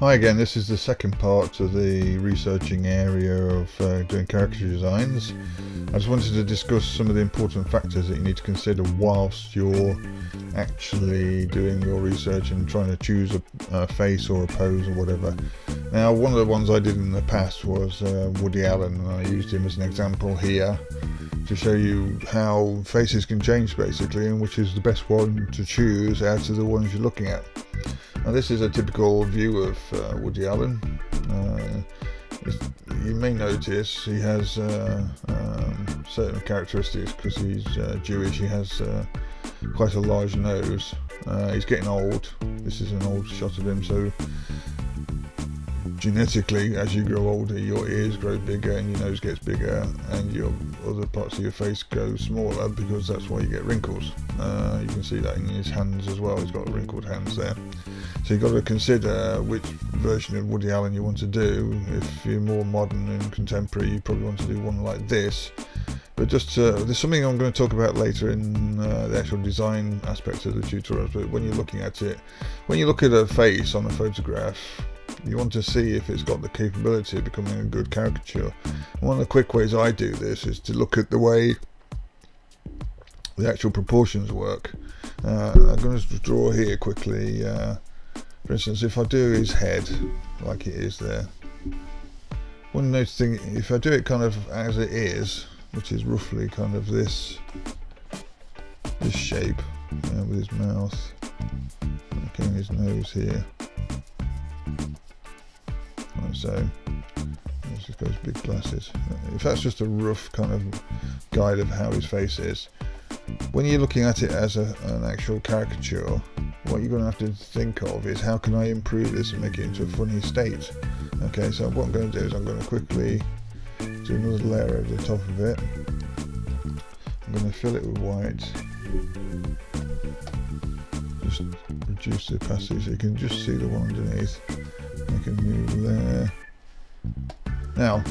Hi again, this is the second part of the researching area of doing caricature designs. I just wanted to discuss some of the important factors that you need to consider whilst you're actually doing your research and trying to choose a face or a pose or whatever. Now, one of the ones I did in the past was Woody Allen, and I used him as an example here to show you how faces can change basically, and which is the best one to choose out of the ones you're looking at. Now, this is a typical view of Woody Allen. You may notice he has certain characteristics because he's Jewish. He has quite a large nose. He's getting old. This is an old shot of him, so genetically, as you grow older, your ears grow bigger and your nose gets bigger and your other parts of your face go smaller, because that's why you get wrinkles. You can see that in his hands as well. He's got wrinkled hands there. So you've got to consider which version of Woody Allen you want to do. If you're more modern and contemporary, you probably want to do one like this. But just there's something I'm going to talk about later in the actual design aspects of the tutorials. But when you're looking at it, when you look at a face on a photograph, you want to see if it's got the capability of becoming a good caricature. One of the quick ways I do this is to look at the way the actual proportions work. I'm going to draw here quickly. For instance, if I do his head like it is there, one notice thing, if I do it kind of as it is, which is roughly kind of this shape, with his mouth, okay, and his nose here, like so. Let's just go his big glasses. If that's just a rough kind of guide of how his face is, when you're looking at it as an actual caricature, what you're going to have to think of is, how can I improve this and make it into a funny state? Okay, so what I'm going to do is I'm going to quickly do another layer over the top of it. I'm going to fill it with white. Just reduce the opacity so you can just see the one underneath. Make a new layer. Now,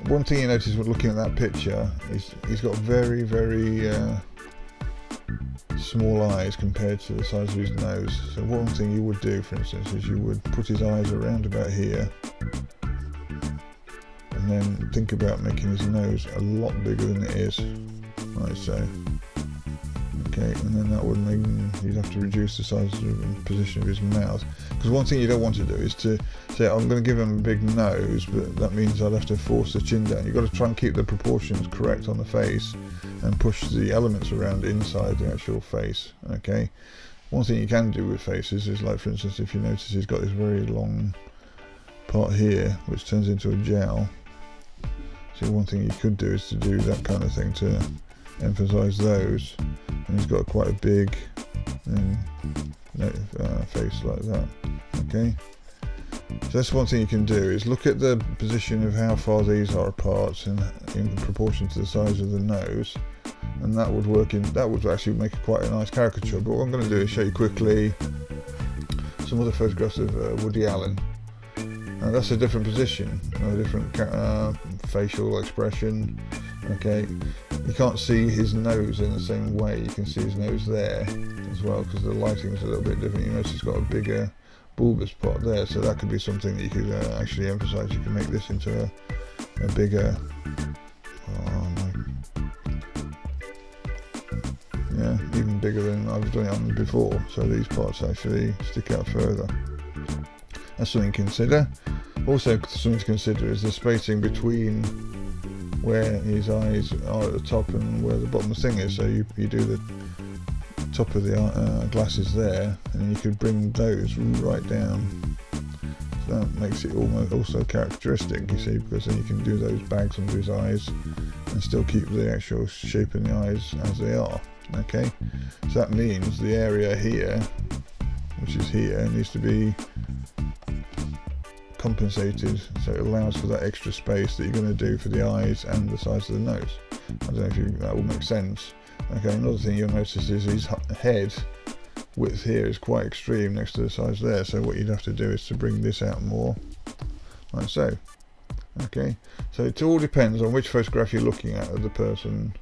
one thing you notice when looking at that picture is he's got very, very small eyes compared to the size of his nose. So one thing you would do, for instance, is you would put his eyes around about here, and then think about making his nose a lot bigger than it is, like so. Okay, and then that would mean you'd have to reduce the size and position of his mouth. Because one thing you don't want to do is to say, I'm going to give him a big nose, but that means I'd have to force the chin down. You've got to try and keep the proportions correct on the face and push the elements around inside the actual face. Okay, one thing you can do with faces is, like for instance, if you notice he's got this very long part here which turns into a jowl. So one thing you could do is to do that kind of thing to emphasize those, and he's got quite a big face like that. Okay, so that's one thing you can do, is look at the position of how far these are apart and in proportion to the size of the nose, and that would work in, that would actually make quite a nice caricature. But what I'm going to do is show you quickly some other photographs of Woody Allen. Now that's a different position, a different facial expression. Okay, you can't see his nose in the same way. You can see his nose there as well, because the lighting is a little bit different. You notice he's got a bigger bulbous part there, so that could be something that you could actually emphasize. You can make this into a bigger, yeah, even bigger than I've done it on before, so these parts actually stick out further. That's something to consider. Also, something to consider is the spacing between where his eyes are at the top and where the bottom of the thing is. So you do the top of the glasses there, and you could bring those right down. So that makes it almost also characteristic, you see, because then you can do those bags under his eyes and still keep the actual shape in the eyes as they are. Okay, so that means the area here, which is here, needs to be compensated so it allows for that extra space that you're going to do for the eyes and the size of the nose. I don't know if that will make sense. Okay, another thing you'll notice is his head width here is quite extreme next to the size there, so what you'd have to do is to bring this out more, like so. Okay, so it all depends on which photograph you're looking at of the person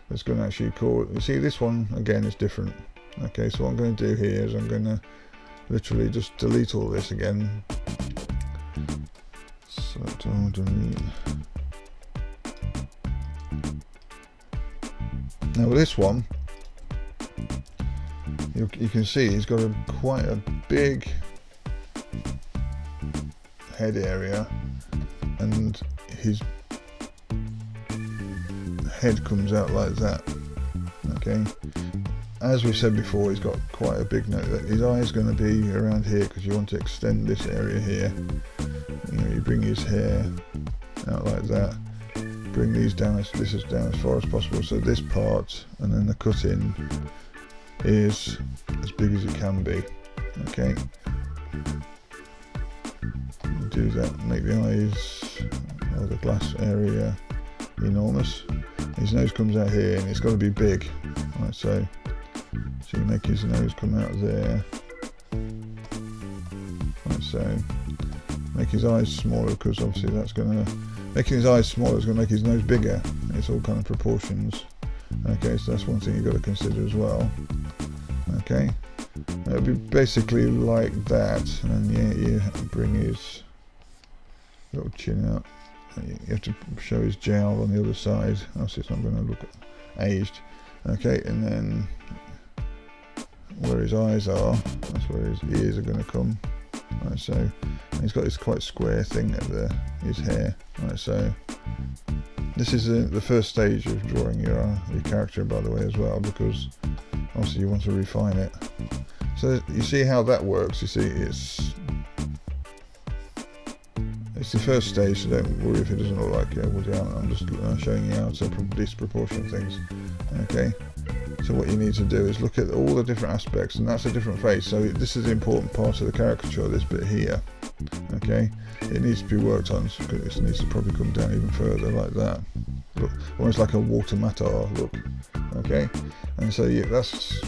that's going to actually call. You see, this one again is different. Okay, so what I'm going to do here is I'm going to literally just delete all this again Select all, delete. Now with this one, you can see he's got quite a big head area, and his head comes out like that. Okay, as we said before, he's got quite a big nose. His eye is going to be around here because you want to extend this area here. You know, you bring his hair out like that, bring these down as down as far as possible, so this part, and then the cut in is as big as it can be. Okay, do that, make the eyes or the glass area enormous. His nose comes out here and it's got to be big, right, so you make his nose come out there, right, so make his eyes smaller, because obviously that's going to, making his eyes smaller is going to make his nose bigger. It's all kind of proportions. Okay, so that's one thing you've got to consider as well. Okay, it'll be basically like that, and then you bring his little chin out. You have to show his jowl on the other side, else it's not going to look aged. Okay, and then where his eyes are, that's where his ears are going to come. Right, so he's got this quite square thing at his hair. Right, so this is the first stage of drawing your character, by the way, as well, because obviously you want to refine it. So you see how that works. You see, it's the first stage, so don't worry if it doesn't look like Woody Allen. I'm just showing you how to disproportion things. Okay, so what you need to do is look at all the different aspects, and that's a different face. So this is the important part of the caricature, this bit here. Okay, it needs to be worked on, so it needs to probably come down even further like that. Look, almost like a water matar look. Okay, and so that's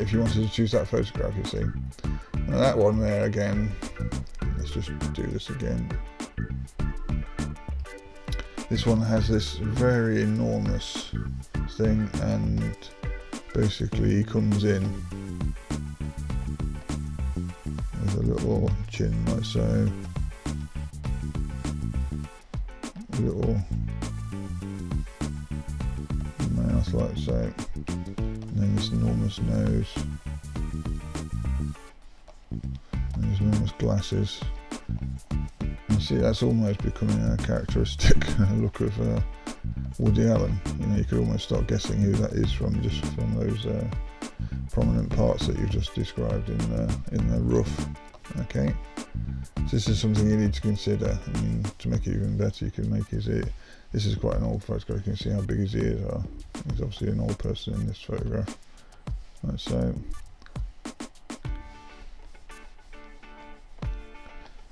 if you wanted to choose that photograph, you see. Now that one there again, let's just do this again. This one has this very enormous thing, and basically he comes in with a little chin like so, a little mouth like so, and then this enormous nose, and these enormous glasses. See, that's almost becoming a characteristic look of Woody Allen. You know, you could almost start guessing who that is from those prominent parts that you've just described in the roof. Okay, so this is something you need to consider. I mean, to make it even better, you can make his ear. This is quite an old photograph. You can see how big his ears are. He's obviously an old person in this photograph. Right, so.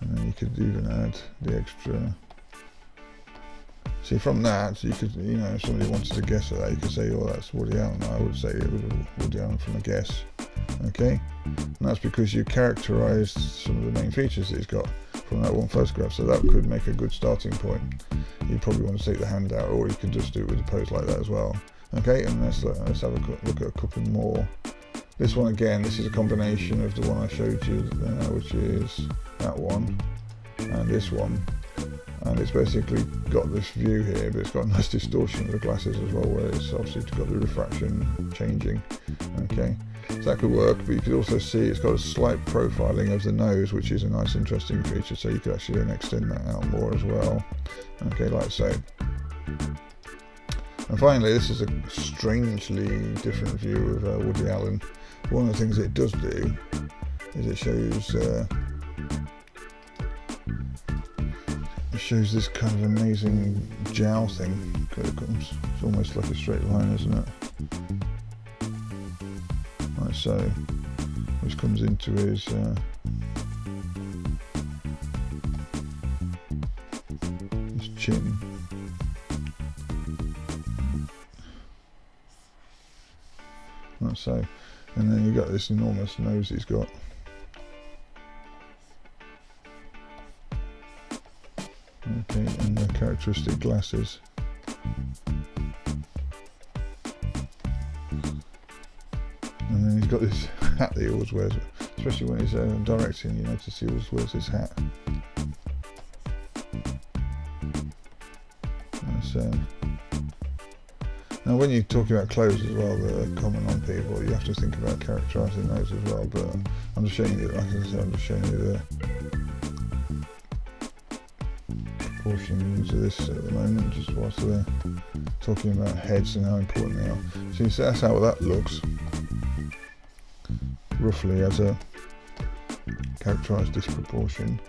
And then you could even add the extra. See, from that, you could, you know, if somebody wanted to guess at that, you could say, oh, that's Woody Allen. I would say it was Woody Allen from a guess. Okay? And that's because you characterised some of the main features that he's got from that one photograph. So that could make a good starting point. You probably want to take the hand out, or you could just do it with a pose like that as well. Okay? And let's have a look at a couple more. This one again, this is a combination of the one I showed you, which is that one and this one, and it's basically got this view here, but it's got a nice distortion of the glasses as well, where it's obviously got the refraction changing. Okay, so that could work, but you could also see it's got a slight profiling of the nose, which is a nice interesting feature, so you could actually then extend that out more as well. Okay, like so. And finally, this is a strangely different view of Woody Allen. One of the things it does do is it shows this kind of amazing jowl thing. It's almost like a straight line, isn't it? Like so, which comes into his chin. Like so. And then you've got this enormous nose he's got. Okay, and the characteristic glasses. And then he's got this hat that he always wears, especially when he's directing, you notice he always wears his hat. Now when you're talking about clothes as well that are common on people, you have to think about characterising those as well, but I'm just showing you, like I said, I'm just showing you the proportions of this at the moment, just whilst we're talking about heads and how important they are. So you see, that's how that looks, roughly as a characterised disproportion.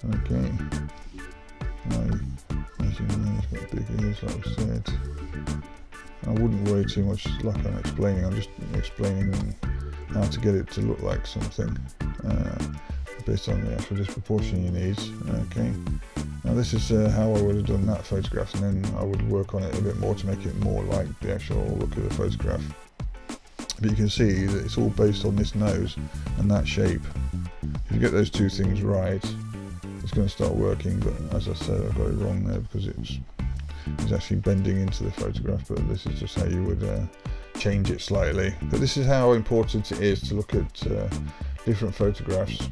Okay, now as you know, he's got big ears like I said. I wouldn't worry too much, like I'm explaining, I'm just explaining how to get it to look like something based on the actual disproportion you need. Okay, now this is how I would have done that photograph, and then I would work on it a bit more to make it more like the actual look of the photograph. But you can see that it's all based on this nose and that shape. If you get those two things right, it's going to start working, but as I said, I've got it wrong there because it's actually bending into the photograph, but this is just how you would change it slightly. But this is how important it is to look at different photographs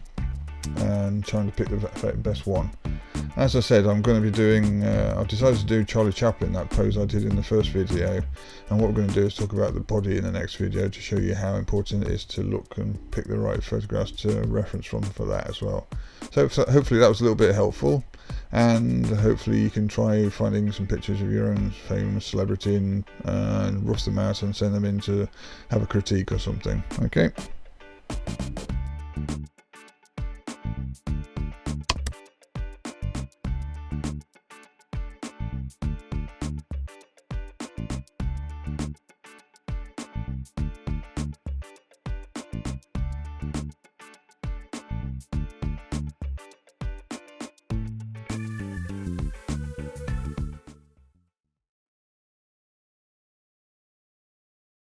and trying to pick the best one. As I said, I'm going to be doing, I've decided to do Charlie Chaplin, that pose I did in the first video, and what we're going to do is talk about the body in the next video to show you how important it is to look and pick the right photographs to reference from for that as well. So hopefully that was a little bit helpful, and hopefully you can try finding some pictures of your own famous celebrity and rough them out and send them in to have a critique or something. Okay.